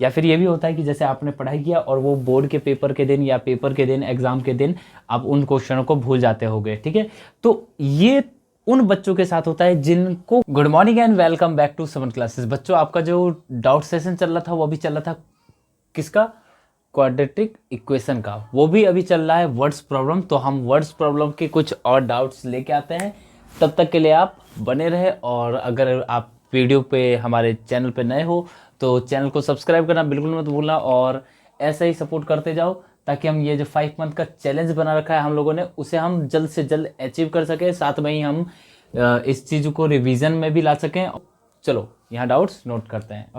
या फिर ये भी होता है कि जैसे आपने पढ़ाई किया और वो बोर्ड के पेपर के दिन या पेपर के दिन, एग्जाम के दिन आप उन क्वेश्चनों को भूल जाते होगे, ठीक है। तो ये उन बच्चों के साथ होता है जिनको good morning and welcome back to 7 classes. बच्चों, आपका जो डाउट सेशन चल रहा था वो अभी चल रहा था किसका? क्वाड्रेटिक इक्वेशन का। वो भी अभी चल रहा है वर्ड्स प्रॉब्लम। तो हम वर्ड्स प्रॉब्लम के कुछ और डाउट्स लेके आते हैं, तब तक के लिए आप बने रहे। और अगर आप वीडियो पे हमारे चैनल पे नए हो तो चैनल को सब्सक्राइब करना बिल्कुल मत भूलना, और ऐसे ही सपोर्ट करते जाओ ताकि हम ये जो 5 मंथ का चैलेंज बना रखा है हम लोगों ने, उसे हम जल्द से जल्द अचीव कर सकें। साथ में ही हम इस चीज़ को रिवीजन में भी ला सकें। चलो यहाँ डाउट्स नोट करते हैं।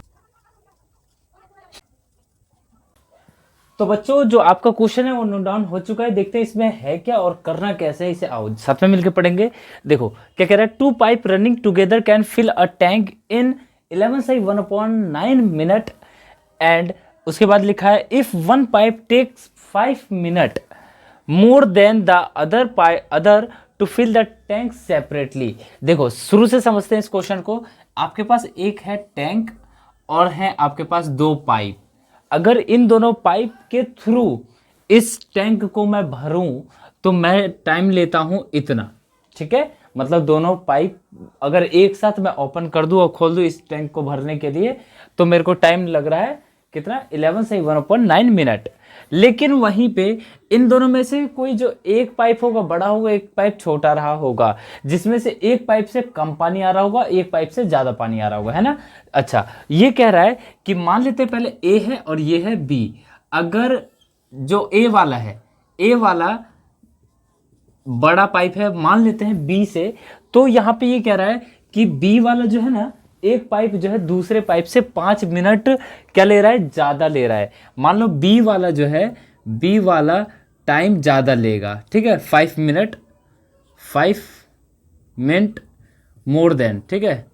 तो बच्चों, जो आपका क्वेश्चन है वो नोट डाउन हो चुका है। देखते हैं इसमें है क्या और करना कैसे है, इसे आओ साथ में मिलकर पढ़ेंगे। देखो क्या कह रहा है, 2 pipe running together can fill a tank in 11/1/9 minute, and उसके बाद लिखा है if one pipe takes 5 minute more than the other to fill the tank separately. देखो शुरू से समझते हैं इस क्वेश्चन को। आपके पास एक है टैंक और है आपके पास 2 पाइप। अगर इन दोनों पाइप के थ्रू इस टैंक को मैं भरूं तो मैं टाइम लेता हूं इतना, ठीक है। मतलब दोनों पाइप अगर एक साथ मैं ओपन कर दूं और खोल दूं इस टैंक को भरने के लिए, तो मेरे को टाइम लग रहा है कितना? 11/1/9 मिनट। लेकिन वहीं पे इन दोनों में से कोई जो एक पाइप होगा बड़ा होगा, एक पाइप छोटा रहा होगा, जिसमें से एक पाइप से कम पानी आ रहा होगा, एक पाइप से ज्यादा पानी आ रहा होगा, है ना। अच्छा, ये कह रहा है कि मान लेते हैं पहले ए है और ये है बी। अगर जो ए वाला है, ए वाला बड़ा पाइप है मान लेते हैं बी से, तो यहां पे ये कह रहा है कि बी वाला जो है ना, एक पाइप जो है दूसरे पाइप से 5 मिनट क्या ले रहा है? ज्यादा ले रहा है। मान लो बी वाला जो है, बी वाला टाइम ज्यादा लेगा, ठीक है। 5 मिनट मोर देन, ठीक है।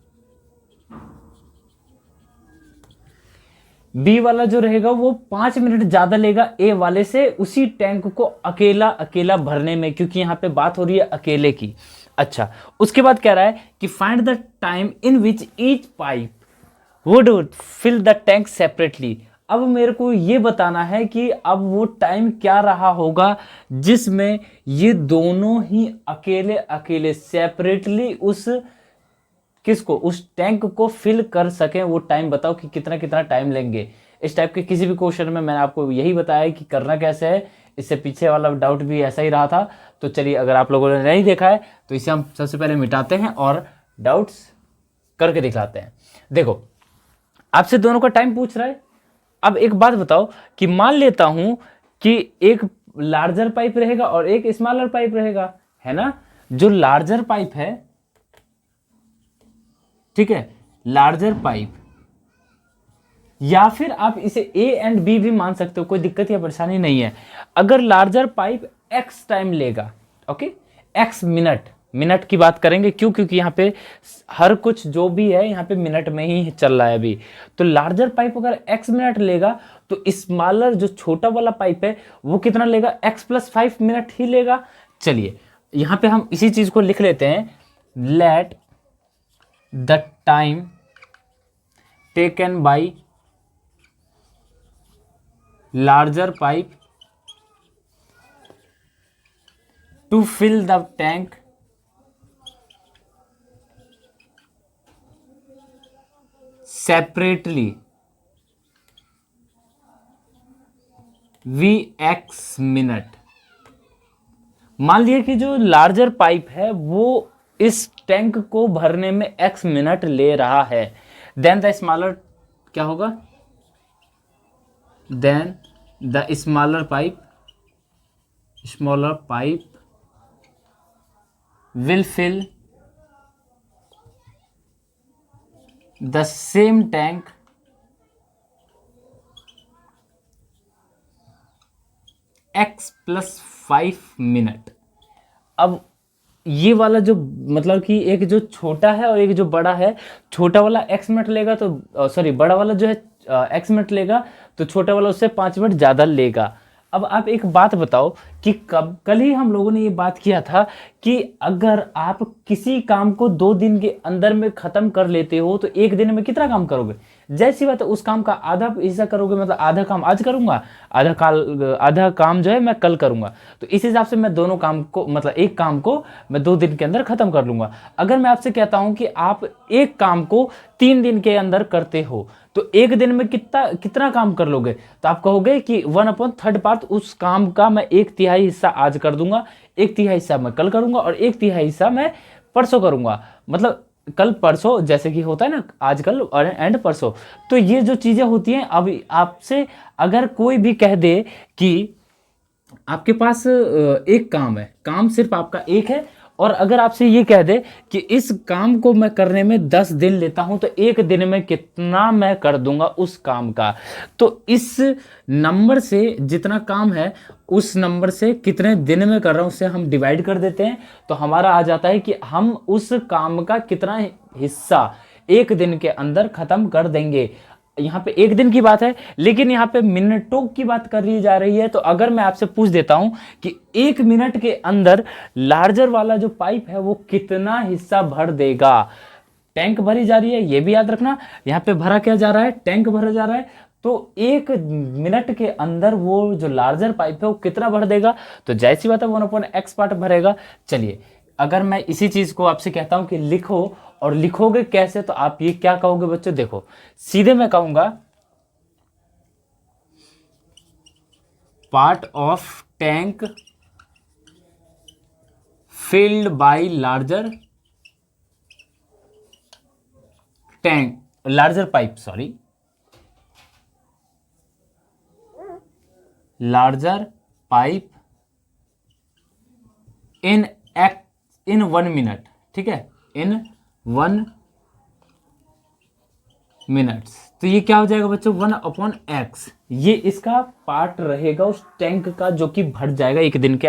बी वाला जो रहेगा वो 5 मिनट ज्यादा लेगा ए वाले से उसी टैंक को अकेला अकेला भरने में, क्योंकि यहां पे बात हो रही है अकेले की। अच्छा, उसके बाद कह रहा है कि find the time in which each pipe would fill the tank separately. अब मेरे को ये बताना है कि अब वो टाइम क्या रहा होगा जिसमें ये दोनों ही अकेले अकेले सेपरेटली उस किसको? उस टैंक को फिल कर सकें। वो टाइम बताओ कि कितना कितना टाइम लेंगे। इस टाइप के किसी भी क्वेश्चन में मैंने आपको यही बताया कि करना कैसे है। इससे पीछे वाला डाउट भी ऐसा ही रहा था। तो चलिए, अगर आप लोगों ने नहीं देखा है तो इसे हम सबसे पहले मिटाते हैं और डाउट्स करके दिखलाते हैं। देखो, आपसे दोनों का टाइम पूछ रहा है। अब एक बात बताओ कि मान लेता हूं कि एक लार्जर पाइप रहेगा और एक स्मॉलर पाइप रहेगा, है ना। जो लार्जर पाइप है, ठीक है, लार्जर पाइप, या फिर आप इसे ए एंड बी भी मान सकते हो, कोई दिक्कत या परेशानी नहीं है। अगर लार्जर पाइप एक्स टाइम लेगा, ओके, एक्स मिनट की बात करेंगे, क्यों? क्योंकि यहाँ पे हर कुछ जो भी है यहाँ पे मिनट में ही चल रहा है अभी। तो लार्जर पाइप अगर एक्स मिनट लेगा तो स्मॉलर जो छोटा वाला पाइप है वो कितना लेगा? x+5 मिनट ही लेगा। चलिए यहाँ पे हम इसी चीज को लिख लेते हैं, let the time taken by larger pipe to fill the tank separately Vx minute. मान लिया कि जो लार्जर पाइप है वो इस टैंक को भरने में x मिनट ले रहा है, देन द स्मॉलर क्या होगा? then the smaller pipe will fill the same tank x+5 minute. अब ये वाला जो मतलब कि एक जो छोटा है और एक जो बड़ा है, छोटा वाला x मिनट लेगा तो सॉरी, बड़ा वाला जो है x मिनट लेगा तो छोटा वाला उससे 5 मिनट ज़्यादा लेगा। अब आप एक बात बताओ कि कल ही हम लोगों ने ये बात किया था कि अगर आप किसी काम को 2 दिन के अंदर में खत्म कर लेते हो तो 1 दिन में कितना काम करोगे? जैसी बात है, उस काम का आधा हिस्सा करोगे, मतलब आधा काम आज करूंगा, आधा काम जो है मैं कल करूंगा। तो इस हिसाब से मैं दोनों काम को, मतलब एक काम को मैं 2 दिन के अंदर खत्म कर लूंगा। अगर मैं आपसे कहता हूं कि आप एक काम को 3 दिन के अंदर करते हो तो 1 दिन में कितना काम कर लोगे? तो आप कहोगे कि 1/3 पार्ट उस काम का मैं 1/3 हिस्सा आज कर दूंगा, 1/3 हिस्सा मैं कल करूंगा और 1/3 हिस्सा मैं परसों करूंगा। मतलब कल परसों जैसे कि होता है ना, आज कल और एंड परसों। तो ये जो चीजें होती हैं, अब आपसे अगर कोई भी कह दे कि आपके पास एक काम है, काम सिर्फ आपका एक है, और अगर आपसे ये कह दे कि इस काम को मैं करने में 10 दिन लेता हूं तो 1 दिन में कितना मैं कर दूंगा उस काम का, तो इस नंबर से जितना काम है उस नंबर से कितने दिन में कर रहा हूं उससे हम डिवाइड कर देते हैं, तो हमारा आ जाता है कि हम उस काम का कितना हिस्सा 1 दिन के अंदर खत्म कर देंगे। यहाँ पे 1 दिन की बात है, लेकिन यहाँ पे मिनटों की बात कर ली जा रही है। तो अगर मैं आपसे पूछ देता हूं कि 1 मिनट के अंदर लार्जर वाला जो पाइप है वो कितना हिस्सा भर देगा, टैंक भरी जा रही है, ये भी याद रखना। यहाँ पे भरा क्या जा रहा है? टैंक भरा जा रहा है। तो 1 मिनट के अंदर वो जो लार्जर पाइप है वो कितना भर देगा? तो जैसी बात है 1/x पार्ट भरेगा। चलिए, अगर मैं इसी चीज को आपसे कहता हूं कि लिखो, और लिखोगे कैसे, तो आप ये क्या कहोगे बच्चों? देखो, सीधे मैं कहूंगा part of tank filled by larger tank, larger pipe, sorry, larger pipe in 1 minute, ठीक है, इन 1 मिनट्स। तो ये क्या हो जाएगा बच्चों? 1/x, ये इसका पार्ट रहेगा उस टैंक का जो कि भर जाएगा 1 दिन के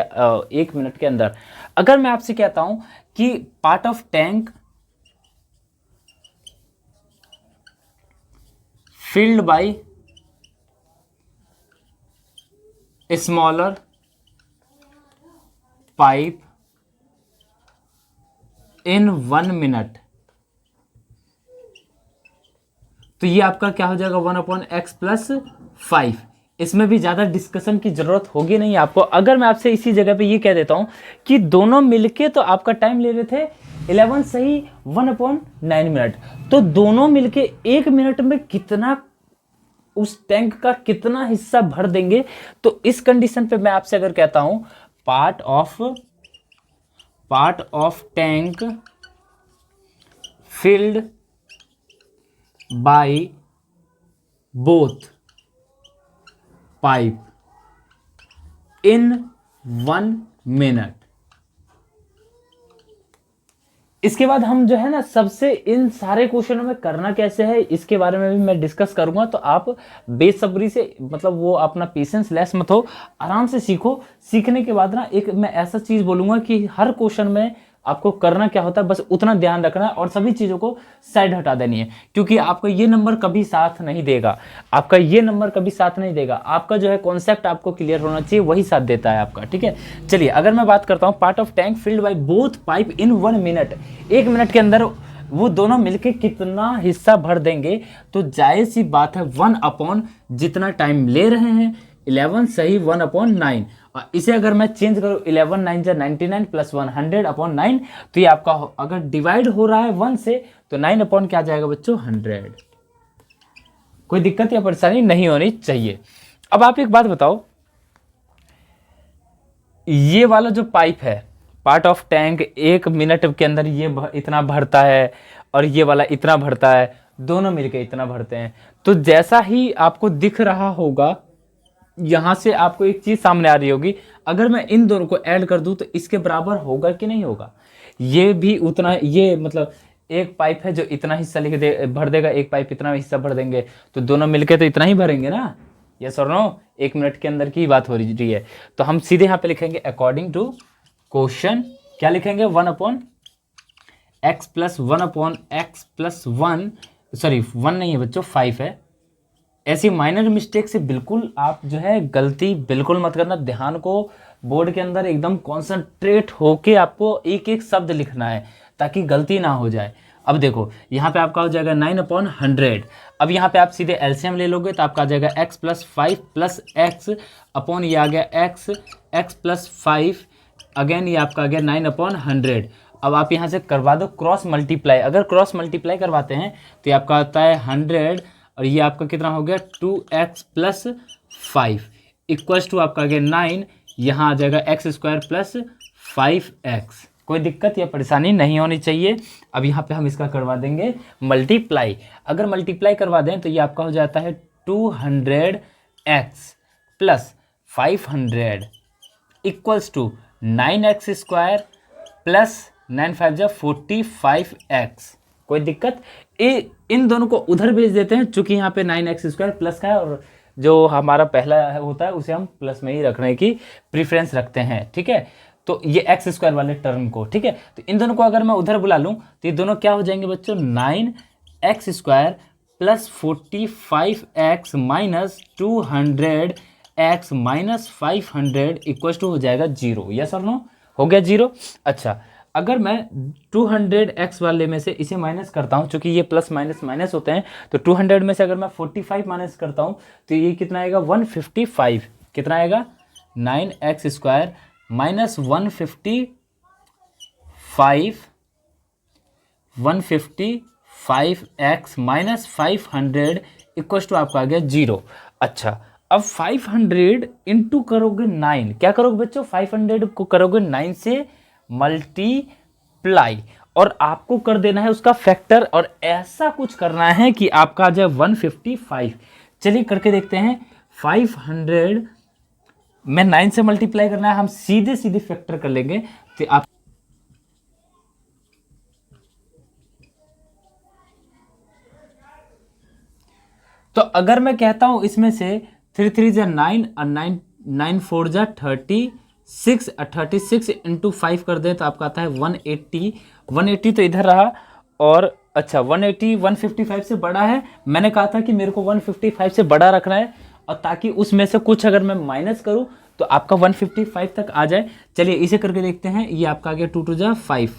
1 मिनट के अंदर। अगर मैं आपसे कहता हूं कि part of tank filled by smaller pipe in 1 minute, तो ये आपका क्या हो जाएगा? 1/x + 5। इसमें भी ज्यादा डिस्कशन की जरूरत होगी नहीं आपको। अगर मैं आपसे इसी जगह पे ये कह देता हूं कि दोनों मिलके तो आपका टाइम ले रहे थे 11 सही 1/9 मिनट, तो दोनों मिलके 1 मिनट में कितना उस टैंक का कितना हिस्सा भर देंगे? तो इस कंडीशन पे मैं आपसे अगर कहता हूं part of tank filled by both pipe in 1 minute. इसके बाद हम जो है ना, सबसे इन सारे क्वेश्चनों में करना कैसे है इसके बारे में भी मैं डिस्कस करूंगा। तो आप बेसब्री से, मतलब वो अपना पेशेंस लेस मत हो, आराम से सीखो। सीखने के बाद ना एक मैं ऐसा चीज बोलूंगा कि हर क्वेश्चन में आपको करना क्या होता है, बस उतना ध्यान रखना है और सभी चीजों को साइड हटा देनी है, क्योंकि आपका ये नंबर कभी साथ नहीं देगा, आपका ये नंबर कभी साथ नहीं देगा। आपका जो है कॉन्सेप्ट आपको क्लियर होना चाहिए, वही साथ देता है आपका, ठीक है। चलिए, अगर मैं बात करता हूँ part of tank filled by both pipe in 1 minute, 1 minute के अंदर वो दोनों मिलके कितना हिस्सा भर देंगे, तो जायज सी बात है 1/, जितना टाइम ले रहे हैं 11 सही 1/9। और इसे अगर मैं चेंज करूं 11 9 जा 99 + 100/9, तो ये आपका अगर डिवाइड हो रहा है 1 से तो 9 क्या आ जाएगा बच्चों? 100। कोई दिक्कत या परेशानी नहीं होनी चाहिए। अब आप एक बात बताओ, ये वाला जो पाइप है पार्ट ऑफ टैंक 1 मिनट के अंदर ये इतना भरता है और ये वाला इतना भरता है, दोनों मिलकर इतना भरते हैं। तो जैसा ही आपको दिख रहा होगा, यहां से आपको एक चीज सामने आ रही होगी, अगर मैं इन दोनों को ऐड कर दूं तो इसके बराबर होगा कि नहीं होगा? ये भी उतना, ये मतलब एक पाइप है जो इतना हिस्सा भर देगा, एक पाइप इतना हिस्सा भर देंगे, तो दोनों मिलके तो इतना ही भरेंगे ना। यस और नो? 1 मिनट के अंदर की बात हो रही है। तो हम सीधे यहाँ पे लिखेंगे अकॉर्डिंग टू क्वेश्चन, क्या लिखेंगे? 1/x + 1/x + 1, सॉरी 1 नहीं है बच्चों, 5 है। ऐसी माइनर मिस्टेक से बिल्कुल आप जो है गलती बिल्कुल मत करना। ध्यान को बोर्ड के अंदर एकदम कॉन्सेंट्रेट होके आपको एक एक शब्द लिखना है, ताकि गलती ना हो जाए। अब देखो यहाँ पे आपका हो जाएगा 9/100। अब यहाँ पे आप सीधे एलसीएम ले लोगे तो आपका आ जाएगा x plus 5 plus x upon ये आ गया x प्लस 5, अगेन ये आपका आ गया 9/100। अब आप यहाँ से करवा दो क्रॉस मल्टीप्लाई। अगर क्रॉस मल्टीप्लाई करवाते हैं तो ये आपका आता है 100 और ये आपका कितना हो गया 2x प्लस 5 इक्वल्स टू आपका आ गया 9, यहाँ आ जाएगा x² प्लस 5x। कोई दिक्कत या परेशानी नहीं होनी चाहिए। अब यहाँ पे हम इसका करवा देंगे मल्टीप्लाई। अगर मल्टीप्लाई करवा दें तो ये आपका हो जाता है 200x plus 500 equals to 9x² plus 9 5 45x। कोई दिक्कत? इन दोनों को उधर भेज देते हैं, चूंकि यहाँ पे 9x² प्लस का है और जो हमारा पहला होता है उसे हम प्लस में ही रखने की प्रीफरेंस रखते हैं, ठीक है। तो ये x² वाले टर्म को, ठीक है, तो इन दोनों को अगर मैं उधर बुला लूँ तो ये दोनों क्या हो जाएंगे बच्चों, 9x² plus 45x minus 200x minus 500 equal to हो जाएगा 0। यस और नो? हो गया 0। अच्छा, अगर मैं 200x वाले में से इसे माइनस करता हूँ, चूंकि ये प्लस माइनस माइनस होते हैं, तो 200 में से अगर मैं 45 माइनस करता हूँ तो ये कितना आएगा 155। कितना आएगा 9x² minus 155x minus 500 equal to आपका आ गया 0। अच्छा, अब 500 इंटू करोगे 9, क्या करोगे बच्चों, 500 को करोगे 9 से मल्टीप्लाई और आपको कर देना है उसका फैक्टर, और ऐसा कुछ करना है कि आपका आ जाए 155। चलिए करके देखते हैं। 500 में 9 से मल्टीप्लाई करना है, हम सीधे सीधे फैक्टर कर लेंगे तो आप तो अगर मैं कहता हूं इसमें से 3 3 जा 9 और 9 4 जा 36, 36 इंटू 5 कर दें तो आपका आता है 180। 180 तो इधर रहा, और अच्छा 180 155 से बड़ा है। मैंने कहा था कि मेरे को 155 से बड़ा रखना है, और ताकि उसमें से कुछ अगर मैं माइनस करूं तो आपका 155 तक आ जाए। चलिए इसे करके देखते हैं। ये आपका आ गया 2 2 जा 5।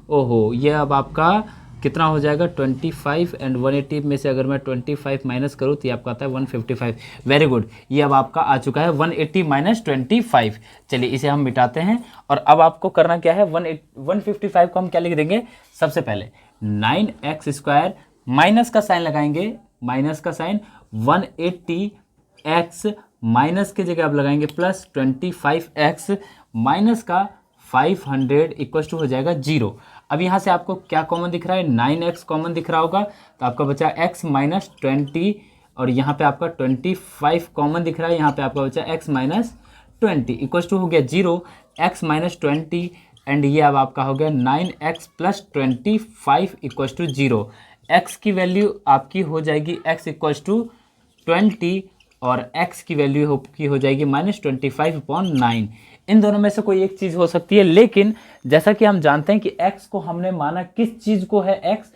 ओहो, ये अब आपका कितना हो जाएगा 25, एंड 180 में से अगर मैं 25 माइनस करूँ तो ये आपका आता है 155। वेरी गुड, ये अब आपका आ चुका है 180 माइनस 25। चलिए इसे हम मिटाते हैं, और अब आपको करना क्या है, 155 को हम क्या लिख देंगे, सबसे पहले 9x² माइनस का साइन लगाएंगे, माइनस का साइन 180x माइनस की जगह आप लगाएंगे प्लस 25x माइनस का 500 इक्वल टू हो जाएगा 0। अब यहाँ से आपको क्या कॉमन दिख रहा है, 9x कॉमन दिख रहा होगा, तो आपका बचा x माइनस 20, और यहाँ पे आपका 25 कॉमन दिख रहा है, यहाँ पे आपका बचा x माइनस 20 इक्वल टू हो गया 0, x माइनस 20, एंड ये अब आपका हो गया 9x plus 25 equal to 0। x की वैल्यू आपकी हो जाएगी x इक्वल टू 20, और x की वैल्यू की हो जाएगी माइनस 25/9। इन दोनों में से कोई एक चीज़ हो सकती है, लेकिन जैसा कि हम जानते हैं कि x को हमने माना किस चीज़ को है, x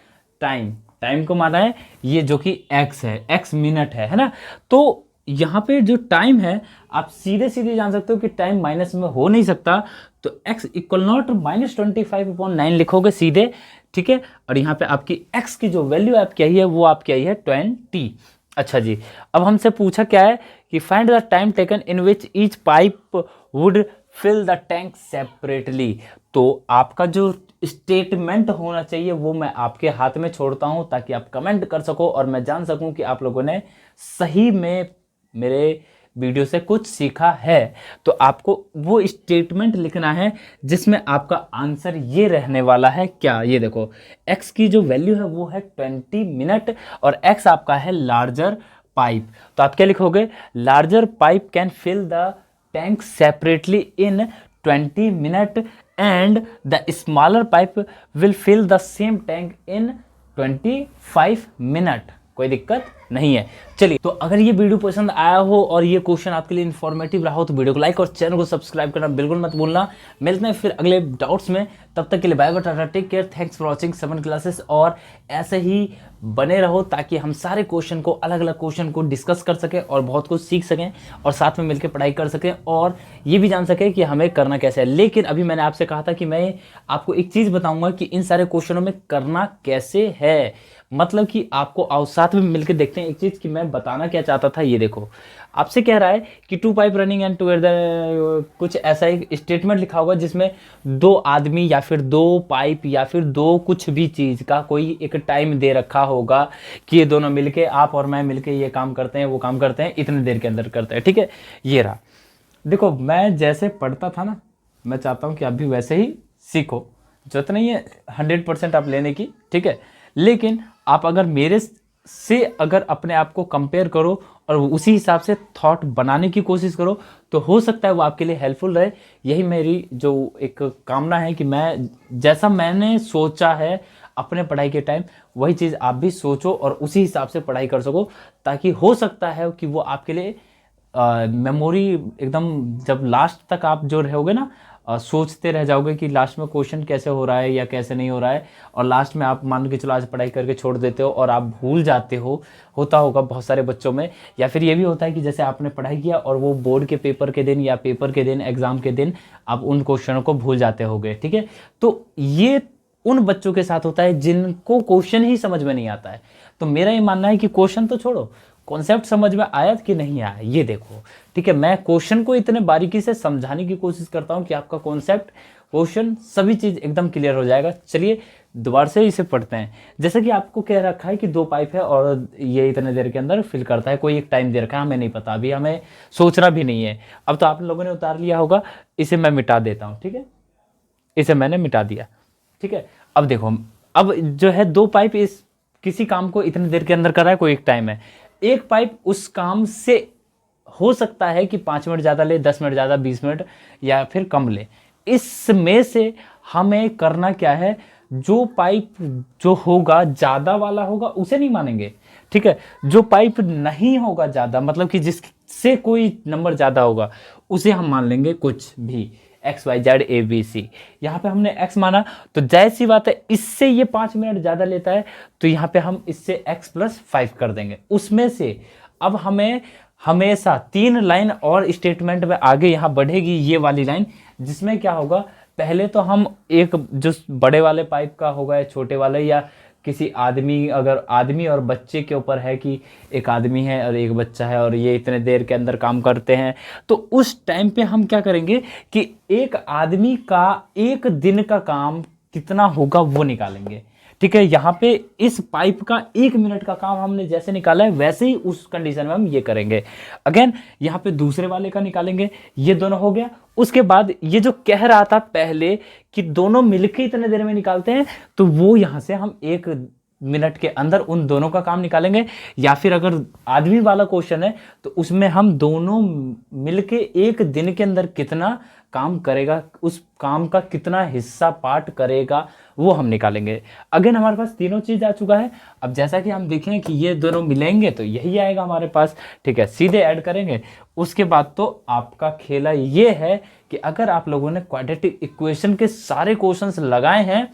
टाइम को माना है, ये जो कि x है, x मिनट है ना। तो यहाँ पे जो टाइम है आप सीधे सीधे जान सकते हो कि टाइम माइनस में हो नहीं सकता, तो x इक्वल नॉट माइनस 25/9 लिखोगे सीधे, ठीक है। और यहाँ पे आपकी x की जो वैल्यू आपकी आई है वो आपकी आई है 20। अच्छा जी, अब हमसे पूछा क्या है कि find the time taken in which each pipe would fill the tank separately. तो आपका जो स्टेटमेंट होना चाहिए वो मैं आपके हाथ में छोड़ता हूं, ताकि आप कमेंट कर सको और मैं जान सकूं कि आप लोगों ने सही में मेरे वीडियो से कुछ सीखा है। तो आपको वो स्टेटमेंट लिखना है जिसमें आपका आंसर ये रहने वाला है। क्या, ये देखो x की जो वैल्यू है वो है 20 मिनट, और x आपका है लार्जर पाइप। तो आप क्या लिखोगे, larger pipe can fill the tank separately in 20 minute and the smaller pipe will fill the same tank in 25 minute. कोई दिक्कत नहीं है। चलिए, तो अगर ये वीडियो पसंद आया हो और ये क्वेश्चन आपके लिए इन्फॉर्मेटिव रहा हो तो वीडियो को लाइक और चैनल को सब्सक्राइब करना बिल्कुल मत भूलना। मिलते हैं फिर अगले डाउट्स में, तब तक के लिए बाय बाय, टाटा, take care, thanks for watching 7 classes. और ऐसे ही बने रहो ताकि हम सारे क्वेश्चन को, अलग अलग क्वेश्चन को डिस्कस कर सकें और बहुत कुछ सीख सकें और साथ में मिलकर पढ़ाई कर सकें और ये भी जान सकें कि हमें करना कैसे है। लेकिन अभी मैंने आपसे कहा था कि मैं आपको एक चीज़ बताऊंगा कि इन सारे क्वेश्चनों में करना कैसे है, मतलब कि आपको आओ साथ में मिलकर देखते हैं। एक चीज़ कि मैं बताना क्या चाहता था, ये देखो आपसे कह रहा है कि 2 पाइप रनिंग एंड टुगेदर, कुछ ऐसा एक स्टेटमेंट लिखा होगा जिसमें 2 आदमी या फिर 2 पाइप या फिर 2 कुछ भी चीज़ का कोई एक टाइम दे रखा होगा कि ये दोनों मिलके, आप और मैं मिलके ये काम करते हैं, वो काम करते हैं, इतने देर के अंदर करते हैं। ठीक है, ये रहा। देखो मैं जैसे पढ़ता था ना, मैं चाहता हूँ कि आप भी वैसे ही सीखो। जरूरत नहीं है 100% आप लेने की, ठीक है, लेकिन आप अगर मेरे से अगर अपने आप को कंपेयर करो और उसी हिसाब से थॉट बनाने की कोशिश करो तो हो सकता है वो आपके लिए हेल्पफुल रहे। यही मेरी जो एक कामना है कि मैं जैसा मैंने सोचा है अपने पढ़ाई के टाइम, वही चीज़ आप भी सोचो और उसी हिसाब से पढ़ाई कर सको, ताकि हो सकता है कि वो आपके लिए मेमोरी एकदम, जब लास्ट तक आप जो रहोगे ना, सोचते रह जाओगे कि लास्ट में क्वेश्चन कैसे हो रहा है या कैसे नहीं हो रहा है, और लास्ट में आप मान के चलो आज पढ़ाई करके छोड़ देते हो और आप भूल जाते हो। होता होगा बहुत सारे बच्चों में, या फिर ये भी होता है कि जैसे आपने पढ़ाई किया और वो बोर्ड के पेपर के दिन या पेपर के दिन, एग्जाम के दिन आप उन क्वेश्चनों को भूल जाते होगे। ठीक है, तो ये उन बच्चों के साथ होता है जिनको क्वेश्चन ही समझ में नहीं आता है। तो मेरा ये मानना है कि क्वेश्चन तो छोड़ो, कॉन्सेप्ट समझ में आया कि नहीं आया ये देखो। ठीक है, मैं क्वेश्चन को इतने बारीकी से समझाने की कोशिश करता हूं कि आपका कॉन्सेप्ट, क्वेश्चन, सभी चीज एकदम क्लियर हो जाएगा। चलिए दोबारा से इसे पढ़ते हैं। जैसे कि आपको कह रखा है कि 2 पाइप है और ये इतने देर के अंदर फिल करता है, कोई एक टाइम दे रखा है, हमें नहीं पता, अभी हमें सोचना भी नहीं है। अब तो आप लोगों ने उतार लिया होगा, इसे मैं मिटा देता हूँ। ठीक है, इसे मैंने मिटा दिया। ठीक है, अब देखो, अब जो है 2 पाइप इस किसी काम को इतनी देर के अंदर कर रहा है, कोई एक टाइम है। एक पाइप उस काम से हो सकता है कि 5 मिनट ज़्यादा ले, 10 मिनट ज़्यादा, 20 मिनट या फिर कम ले। इसमें से हमें करना क्या है, जो पाइप जो होगा ज़्यादा वाला होगा उसे नहीं मानेंगे। ठीक है, जो पाइप नहीं होगा ज़्यादा, मतलब कि जिससे कोई नंबर ज़्यादा होगा, उसे हम मान लेंगे कुछ भी, XYZ ABC। यहाँ पे हमने x माना तो जायज़ सी बात है, इससे ये 5 मिनट ज़्यादा लेता है तो यहाँ पे हम इससे x+5 कर देंगे। उसमें से अब हमें हमेशा 3 लाइन और स्टेटमेंट में आगे यहाँ बढ़ेगी ये वाली लाइन, जिसमें क्या होगा, पहले तो हम एक जो बड़े वाले पाइप का होगा या छोटे वाले, या किसी आदमी, अगर आदमी और बच्चे के ऊपर है कि एक आदमी है और एक बच्चा है और ये इतने देर के अंदर काम करते हैं, तो उस टाइम पे हम क्या करेंगे कि एक आदमी का एक दिन का काम कितना होगा वो निकालेंगे। ठीक है, यहाँ पे इस पाइप का 1 मिनट का काम हमने जैसे निकाला है वैसे ही उस कंडीशन में हम ये करेंगे। अगेन यहाँ पे दूसरे वाले का निकालेंगे, ये दोनों हो गया। उसके बाद ये जो कह रहा था पहले कि दोनों मिलके इतने देर में निकालते हैं, तो वो यहाँ से हम 1 मिनट के अंदर उन दोनों का काम निकालेंगे। या फिर अगर आदमी वाला क्वेश्चन है तो उसमें हम दोनों मिलके 1 दिन के अंदर कितना काम करेगा, उस काम का कितना हिस्सा पार्ट करेगा, वो हम निकालेंगे। अगेन हमारे पास तीनों चीज़ आ चुका है। अब जैसा कि हम देखें कि ये दोनों मिलेंगे तो यही आएगा हमारे पास। ठीक है, सीधे ऐड करेंगे। उसके बाद तो आपका खेला ये है कि अगर आप लोगों ने क्वाड्रेटिक इक्वेशन के सारे क्वेश्चंस लगाए हैं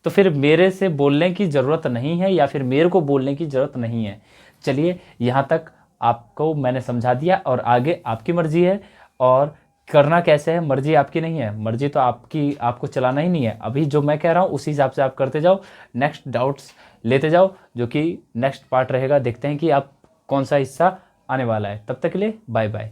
तो फिर मेरे से बोलने की ज़रूरत नहीं है, या फिर मेरे को बोलने की ज़रूरत नहीं है। चलिए, यहाँ तक आपको मैंने समझा दिया और आगे आपकी मर्जी है, और करना कैसे है मर्जी आपकी नहीं है, मर्जी तो आपकी, आपको चलाना ही नहीं है। अभी जो मैं कह रहा हूँ उसी हिसाब से आप करते जाओ, नेक्स्ट डाउट्स लेते जाओ, जो कि नेक्स्ट पार्ट रहेगा। देखते हैं कि आप कौन सा हिस्सा आने वाला है। तब तक के लिए बाय बाय।